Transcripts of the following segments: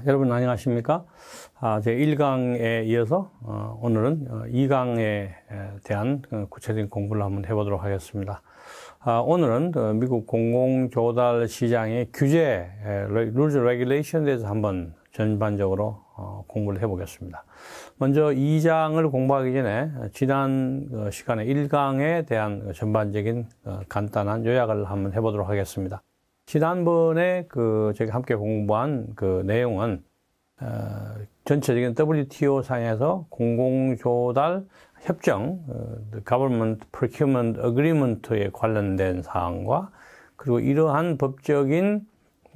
여러분 안녕하십니까? 제 1강에 이어서 오늘은 2강에 대한 구체적인 공부를 한번 해보도록 하겠습니다. 오늘은 미국 공공조달 시장의 규제, Rules and Regulation에 대해서 한번 전반적으로 공부를 해보겠습니다. 먼저 2장을 공부하기 전에 지난 시간에 1강에 대한 전반적인 간단한 요약을 한번 해보도록 하겠습니다. 지난번에 저희가 함께 공부한 내용은 전체적인 WTO 상에서 공공조달 협정, Government Procurement Agreement에 관련된 사항과 그리고 이러한 법적인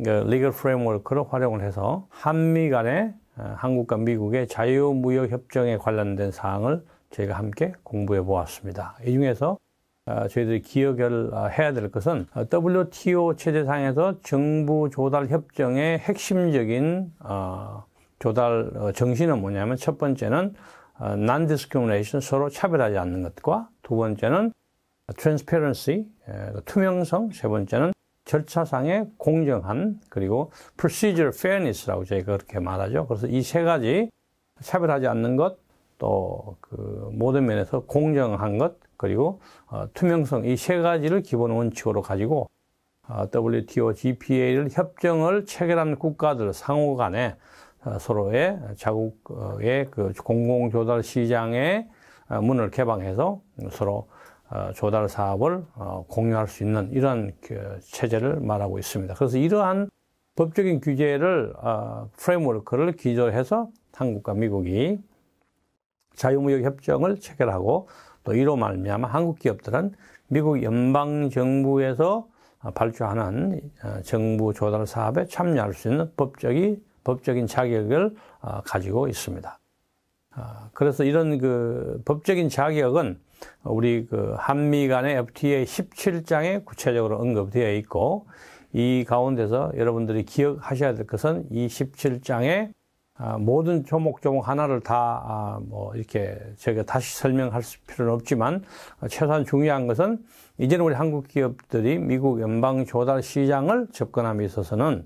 Legal Framework를 활용을 해서 한미 간의 한국과 미국의 자유무역협정에 관련된 사항을 저희가 함께 공부해 보았습니다. 이 중에서 저희들이 기억을 해야 될 것은 WTO 체제상에서 정부 조달 협정의 핵심적인 조달 정신은 뭐냐면 첫 번째는 non-discrimination, 서로 차별하지 않는 것과 두 번째는 transparency, 투명성, 세 번째는 절차상의 공정한, 그리고 procedure fairness라고 저희가 그렇게 말하죠. 그래서 이 세 가지 차별하지 않는 것, 또 모든 면에서 공정한 것, 그리고 투명성, 이 세 가지를 기본 원칙으로 가지고 WTO, GPA를 협정을 체결한 국가들 상호 간에 서로의 자국의 공공조달 시장의 문을 개방해서 서로 조달 사업을 공유할 수 있는 이러한 체제를 말하고 있습니다. 그래서 이러한 법적인 규제를 프레임워크를 기조로 해서 한국과 미국이 자유무역 협정을 체결하고 또 이로 말미암아 한국 기업들은 미국 연방정부에서 발주하는 정부 조달 사업에 참여할 수 있는 법적인 자격을 가지고 있습니다. 그래서 이런 법적인 자격은 우리 한미 간의 FTA 17장에 구체적으로 언급되어 있고, 이 가운데서 여러분들이 기억하셔야 될 것은 이 17장에 모든 조목조목 하나를 다 이렇게 제가 다시 설명할 필요는 없지만 최소한 중요한 것은 이제는 우리 한국 기업들이 미국 연방 조달 시장을 접근함에 있어서는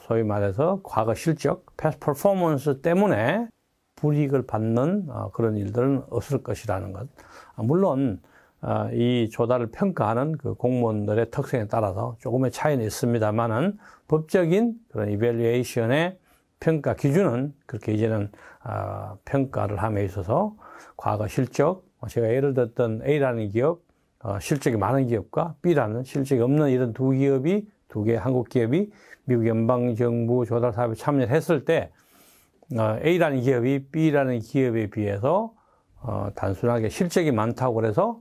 소위 말해서 과거 실적, past performance 때문에 불이익을 받는 그런 일들은 없을 것이라는 것. 물론 이 조달을 평가하는 공무원들의 특성에 따라서 조금의 차이는 있습니다만은 법적인 그런 이밸류에이션의 평가 기준은 그렇게 이제는 평가를 함에 있어서 과거 실적, 제가 예를 들었던 A라는 기업, 실적이 많은 기업과 B라는 실적이 없는 이런 두 개의 한국 기업이 미국 연방정부 조달 사업에 참여를 했을 때 A라는 기업이 B라는 기업에 비해서 단순하게 실적이 많다고 해서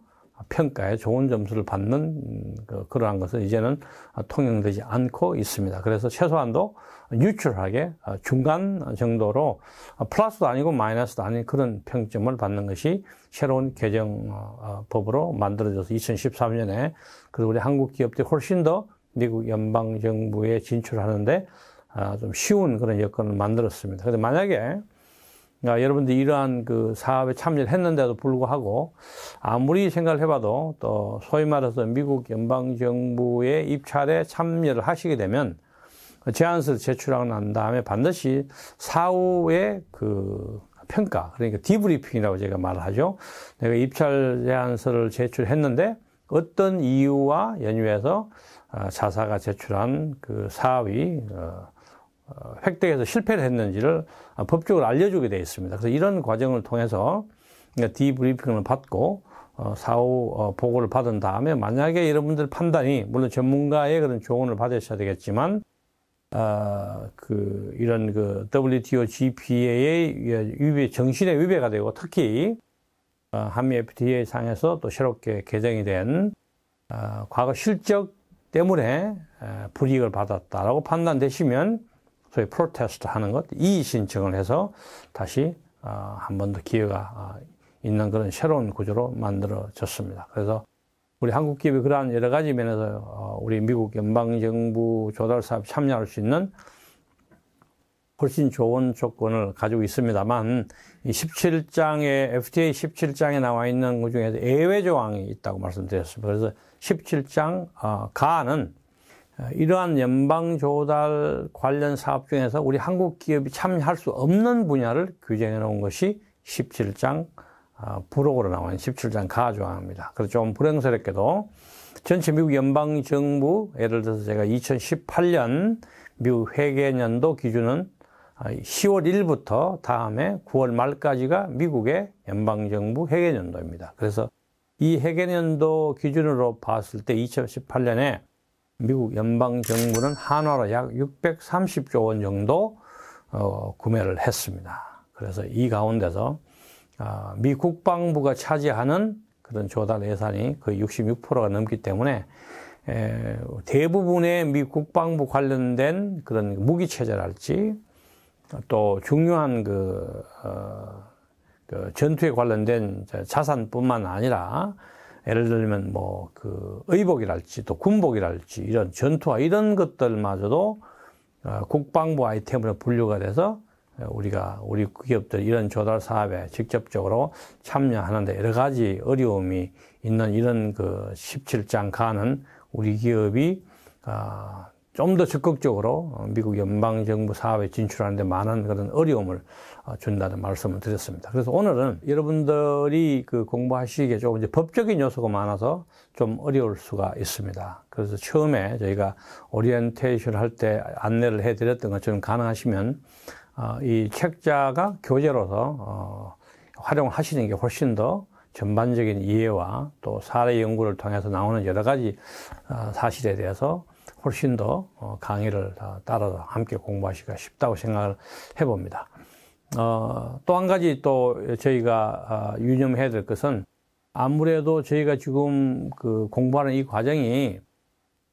평가에 좋은 점수를 받는 그러한 것은 이제는 통용되지 않고 있습니다. 그래서 최소한도 뉴트럴하게 중간 정도로 플러스도 아니고 마이너스도 아닌 그런 평점을 받는 것이 새로운 개정법으로 만들어져서 2013년에 그리고 우리 한국 기업들이 훨씬 더 미국 연방정부에 진출하는데 좀 쉬운 그런 여건을 만들었습니다. 그런데 만약에 여러분들이 이러한 사업에 참여를 했는데도 불구하고 아무리 생각을 해봐도 또 소위 말해서 미국 연방정부의 입찰에 참여를 하시게 되면 제안서를 제출하고 난 다음에 반드시 사후의 평가, 그러니까 디브리핑이라고 제가 말을 하죠. 내가 입찰 제안서를 제출했는데 어떤 이유와 연유해서 자사가 제출한 사업이 획득해서 실패를 했는지를 법적으로 알려주게 되어 있습니다. 그래서 이런 과정을 통해서 디브리핑을 받고 사후 보고를 받은 다음에 만약에 여러분들 판단이 물론 전문가의 그런 조언을 받으셔야 되겠지만 이런 WTO GPA의 정신에 위배가 되고 특히 한미 FTA 상에서 또 새롭게 개정이 된 과거 실적 때문에 불이익을 받았다라고 판단되시면 소위 프로테스트 하는 것, 이의 신청을 해서 다시 한 번 더 기회가 있는 그런 새로운 구조로 만들어졌습니다. 그래서 우리 한국 기업이 그러한 여러 가지 면에서 우리 미국 연방정부 조달 사업에 참여할 수 있는 훨씬 좋은 조건을 가지고 있습니다만 이 17장에 FTA 17장에 나와 있는 것 중에서 예외 조항이 있다고 말씀드렸습니다. 그래서 17장 가는 이러한 연방 조달 관련 사업 중에서 우리 한국 기업이 참여할 수 없는 분야를 규정해 놓은 것이 17장 부록으로 나온 17장 가조항입니다. 그래서 좀 불행스럽게도 전체 미국 연방 정부, 예를 들어서 제가 2018년 미국 회계년도 기준은 10월 1일부터 다음해 9월 말까지가 미국의 연방 정부 회계년도입니다. 그래서 이 회계년도 기준으로 봤을 때 2018년에 미국 연방 정부는 한화로 약 630조 원 정도 구매를 했습니다. 그래서 이 가운데서 미 국방부가 차지하는 그런 조달 예산이 거의 66%가 넘기 때문에 대부분의 미 국방부 관련된 그런 무기 체제랄지 또 중요한 그 전투에 관련된 자산뿐만 아니라 예를 들면 뭐 그 의복이랄지 또 군복이랄지 이런 전투화 이런 것들마저도 국방부 아이템으로 분류가 돼서 우리 기업들 이런 조달 사업에 직접적으로 참여하는데 여러 가지 어려움이 있는 이런 그 17장 가는 우리 기업이 좀 더 적극적으로 미국 연방정부 사업에 진출하는 데 많은 그런 어려움을 준다는 말씀을 드렸습니다. 그래서 오늘은 여러분들이 그 공부하시기에 조금 이제 법적인 요소가 많아서 좀 어려울 수가 있습니다. 그래서 처음에 저희가 오리엔테이션 할 때 안내를 해드렸던 것처럼 가능하시면 이 책자가 교재로서 활용하시는 게 훨씬 더 전반적인 이해와 또 사례 연구를 통해서 나오는 여러 가지 사실에 대해서 훨씬 더 강의를 따라서 함께 공부하시기가 쉽다고 생각을 해봅니다. 또 한 가지 또 저희가 유념해야 될 것은 아무래도 저희가 지금 그 공부하는 이 과정이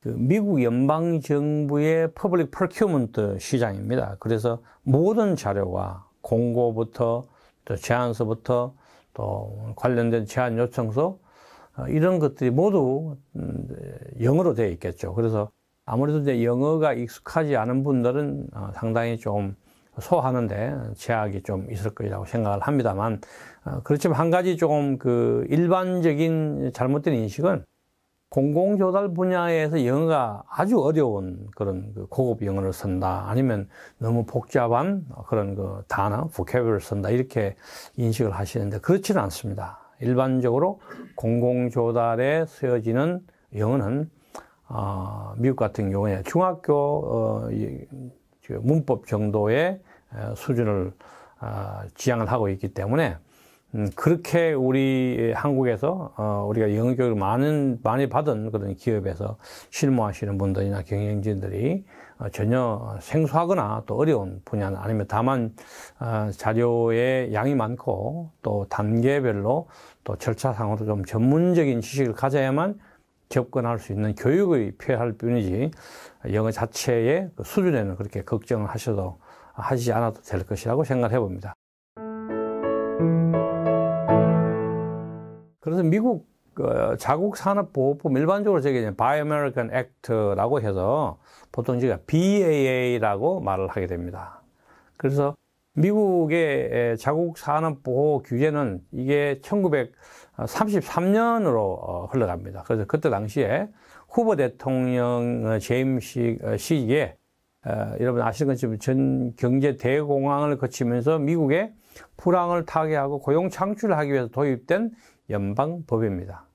그 미국 연방 정부의 퍼블릭 프로큐먼트 시장입니다. 그래서 모든 자료와 공고부터 또 제안서부터 또 관련된 제안 요청서 이런 것들이 모두 영어로 되어 있겠죠. 그래서 아무래도 이제 영어가 익숙하지 않은 분들은 상당히 좀 소화하는데 제약이 좀 있을 거라고 생각을 합니다만, 그렇지만 한 가지 조금 그 일반적인 잘못된 인식은 공공조달 분야에서 영어가 아주 어려운 그런 그 고급 영어를 쓴다, 아니면 너무 복잡한 그런 그 단어, 보캐블을 쓴다, 이렇게 인식을 하시는데 그렇지는 않습니다. 일반적으로 공공조달에 쓰여지는 영어는 미국 같은 경우에 중학교 문법 정도의 수준을 지향을 하고 있기 때문에 그렇게 우리 한국에서 우리가 영어 교육을 많이 받은 그런 기업에서 실무하시는 분들이나 경영진들이 전혀 생소하거나 또 어려운 분야는 아니면 다만 자료의 양이 많고 또 단계별로 또 절차상으로 좀 전문적인 지식을 가져야만 접근할 수 있는 교육이 필요할 뿐이지 영어 자체의 그 수준에는 그렇게 걱정을 하지 않아도 될 것이라고 생각을 해봅니다. 그래서 미국 자국산업보호법, 일반적으로 저게 Buy American Act라고 해서 보통 제가 BAA라고 말을 하게 됩니다. 그래서 미국의 자국산업보호 규제는 이게 1933년으로 흘러갑니다. 그래서 그때 당시에 후보 대통령 재임 시기에 여러분 아시는 것처럼 전 경제 대공황을 거치면서 미국의 불황을 타개하고 고용 창출을 하기 위해서 도입된 연방법입니다.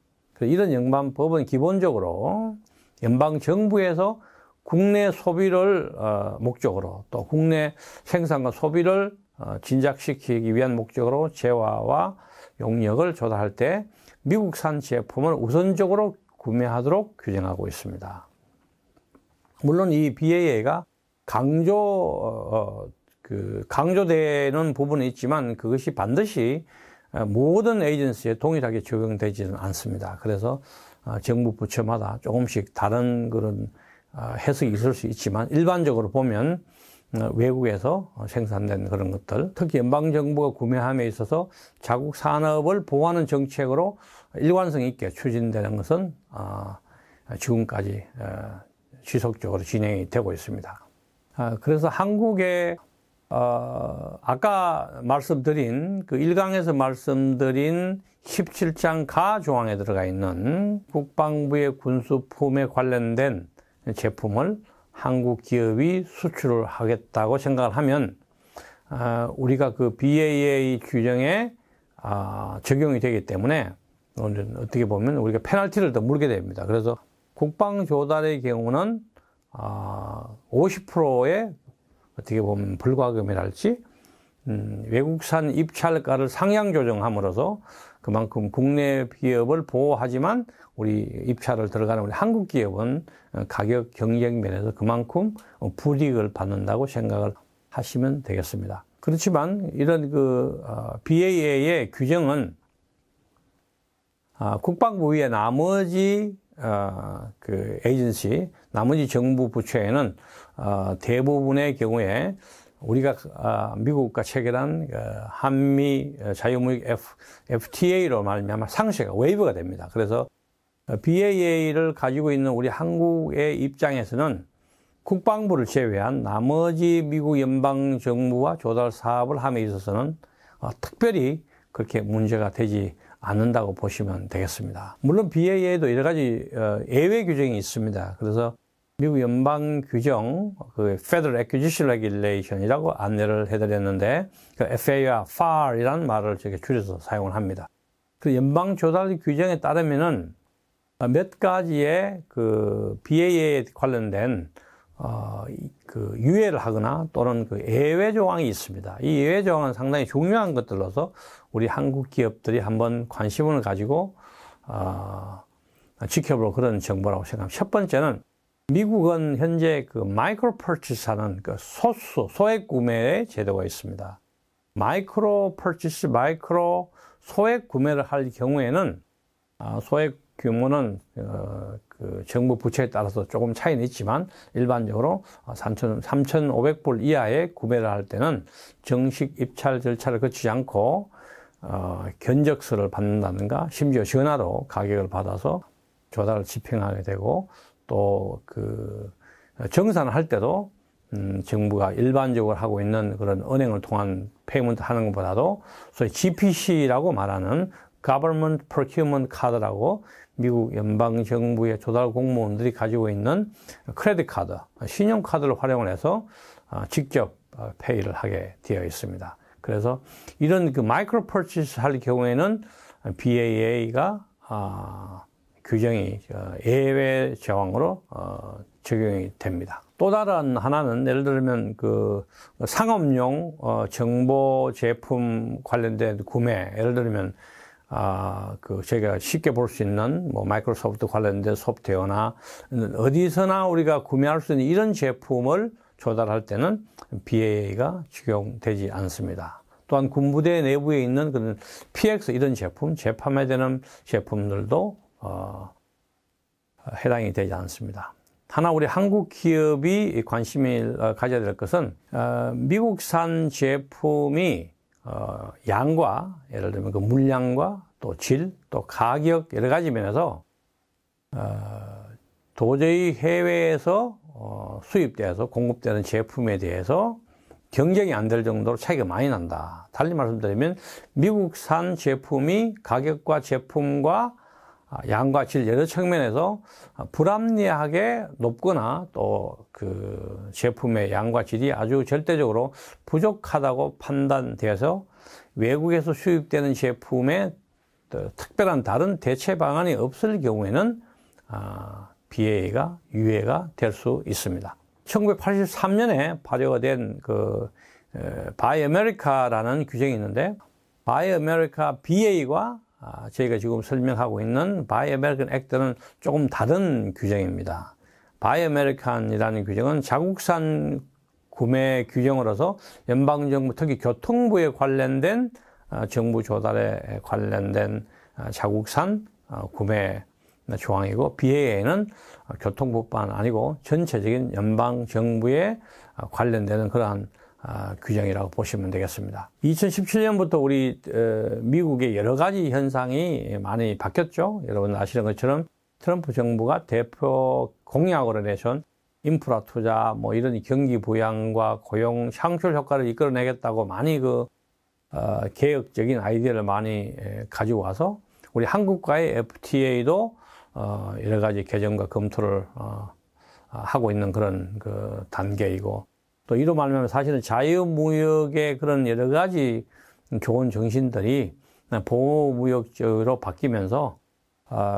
이런 연방법은 기본적으로 연방 정부에서 국내 소비를 목적으로 또 국내 생산과 소비를 진작시키기 위한 목적으로 재화와 용역을 조달할 때 미국산 제품을 우선적으로 구매하도록 규정하고 있습니다. 물론 이 BAA가 강조되는 부분이 있지만 그것이 반드시 모든 에이전시에 동일하게 적용되지는 않습니다. 그래서 정부 부처마다 조금씩 다른 그런 해석이 있을 수 있지만 일반적으로 보면 외국에서 생산된 그런 것들, 특히 연방정부가 구매함에 있어서 자국 산업을 보호하는 정책으로 일관성 있게 추진되는 것은 지금까지 지속적으로 진행이 되고 있습니다. 그래서 한국의 아까 말씀드린 그 1강에서 말씀드린 17장 가 조항에 들어가 있는 국방부의 군수품에 관련된 제품을 한국 기업이 수출을 하겠다고 생각을 하면 우리가 그 BAA 규정에 적용이 되기 때문에 어떻게 보면 우리가 페널티를 더 물게 됩니다. 그래서 국방 조달의 경우는 50%의 어떻게 보면 불과금이랄지 외국산 입찰가를 상향 조정함으로써 그만큼 국내 기업을 보호하지만 우리 입찰을 들어가는 우리 한국 기업은 가격 경쟁 면에서 그만큼 불이익을 받는다고 생각을 하시면 되겠습니다. 그렇지만 이런 BAA의 규정은 국방부 외의 나머지 에이전시, 나머지 정부 부처에는 대부분의 경우에 우리가 미국과 체결한 한미 자유무역 FTA로 말미암아 상쇄가 웨이브가 됩니다. 그래서 BAA를 가지고 있는 우리 한국의 입장에서는 국방부를 제외한 나머지 미국 연방 정부와 조달 사업을 함에 있어서는 특별히 그렇게 문제가 되지 않는다고 보시면 되겠습니다. 물론 BAA에도 여러 가지 예외 규정이 있습니다. 그래서 미국 연방 규정, Federal Acquisition Regulation이라고 안내를 해드렸는데, FAR, FAR이라는 말을 줄여서 사용을 합니다. 그 연방 조달 규정에 따르면은 몇 가지의 BAA에 관련된 유예를 하거나 또는 예외 조항이 있습니다. 이 예외 조항은 상당히 중요한 것들로서 우리 한국 기업들이 한번 관심을 가지고 지켜볼 그런 정보라고 생각합니다. 첫 번째는 미국은 현재 마이크로 퍼치스하는 소액 구매의 제도가 있습니다. 마이크로 퍼치스, 소액 구매를 할 경우에는 소액 규모는 정부 부처에 따라서 조금 차이는 있지만 일반적으로 3,500불 이하의 구매를 할 때는 정식 입찰 절차를 거치지 않고 견적서를 받는다든가 심지어 전화로 가격을 받아서 조달을 집행하게 되고 또 정산을 할 때도 정부가 일반적으로 하고 있는 그런 은행을 통한 페이먼트 하는 것보다도 소위 GPC라고 말하는 Government Procurement Card라고 미국 연방정부의 조달 공무원들이 가지고 있는 크레딧 카드, 신용카드를 활용을 해서 직접 페이를 하게 되어 있습니다. 그래서 이런 마이크로 퍼치스 할 경우에는 BAA가 규정이 예외 조항으로 적용이 됩니다. 또 다른 하나는 예를 들면 상업용 정보 제품 관련된 구매, 예를 들면 저희가 쉽게 볼 수 있는 마이크로소프트 관련된 소프트웨어나 어디서나 우리가 구매할 수 있는 이런 제품을 조달할 때는 BAA가 적용되지 않습니다. 또한 군부대 내부에 있는 그런 PX 이런 제품, 재판매되는 제품들도 해당이 되지 않습니다. 하나 우리 한국 기업이 관심을 가져야 될 것은 미국산 제품이 양과 예를 들면 물량과 또 질, 또 가격 여러 가지 면에서 도저히 해외에서 수입돼서 공급되는 제품에 대해서 경쟁이 안 될 정도로 차이가 많이 난다. 달리 말씀드리면 미국산 제품이 가격과 제품과 양과 질 여러 측면에서 불합리하게 높거나 또 제품의 양과 질이 아주 절대적으로 부족하다고 판단돼서 외국에서 수입되는 제품에 특별한 다른 대체 방안이 없을 경우에는 BAA가 유예가 될 수 있습니다. 1983년에 발효가 된 Buy America라는 규정이 있는데 Buy America BA가 저희가 지금 설명하고 있는 Buy American Act는 조금 다른 규정입니다. Buy American이라는 규정은 자국산 구매 규정으로서 연방정부 특히 교통부에 관련된 정부 조달에 관련된 자국산 구매 조항이고 BAA는 교통부뿐 아니고 전체적인 연방정부에 관련되는 그러한 규정이라고 보시면 되겠습니다. 2017년부터 우리 미국의 여러 가지 현상이 많이 바뀌었죠. 여러분 아시는 것처럼 트럼프 정부가 대표 공약으로 내세운 인프라 투자, 이런 경기 부양과 고용 창출 효과를 이끌어내겠다고 많이 개혁적인 아이디어를 많이 가지고 와서 우리 한국과의 FTA도 여러 가지 개정과 검토를 하고 있는 그런 그 단계이고, 또 이로 말하면 사실은 자유무역의 그런 여러 가지 좋은 정신들이 보호무역적으로 바뀌면서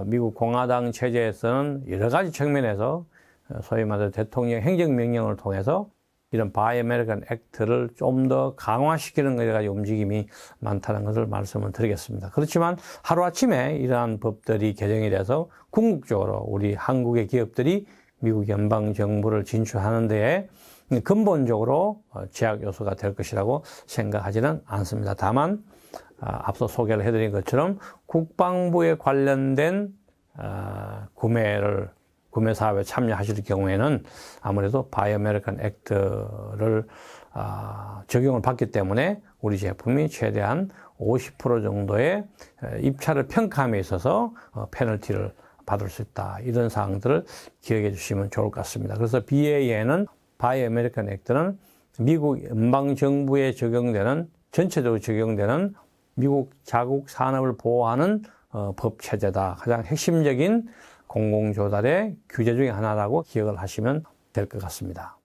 미국 공화당 체제에서는 여러 가지 측면에서 소위 말해서 대통령 행정명령을 통해서 이런 바이 아메리칸 액트를 좀 더 강화시키는 여러 가지 움직임이 많다는 것을 말씀을 드리겠습니다. 그렇지만 하루아침에 이러한 법들이 개정이 돼서 궁극적으로 우리 한국의 기업들이 미국 연방정부를 진출하는 데에 근본적으로 제약 요소가 될 것이라고 생각하지는 않습니다. 다만 앞서 소개를 해드린 것처럼 국방부에 관련된 구매 사업에 참여하실 경우에는 아무래도 바이 아메리칸 액트를 적용을 받기 때문에 우리 제품이 최대한 50% 정도의 입찰을 평가함에 있어서 페널티를 받을 수 있다. 이런 사항들을 기억해 주시면 좋을 것 같습니다. 그래서 BA에는 바이 아메리칸 액트는 미국 연방정부에 적용되는, 전체적으로 적용되는 미국 자국 산업을 보호하는 법 체제다. 가장 핵심적인 공공조달의 규제 중에 하나라고 기억을 하시면 될 것 같습니다.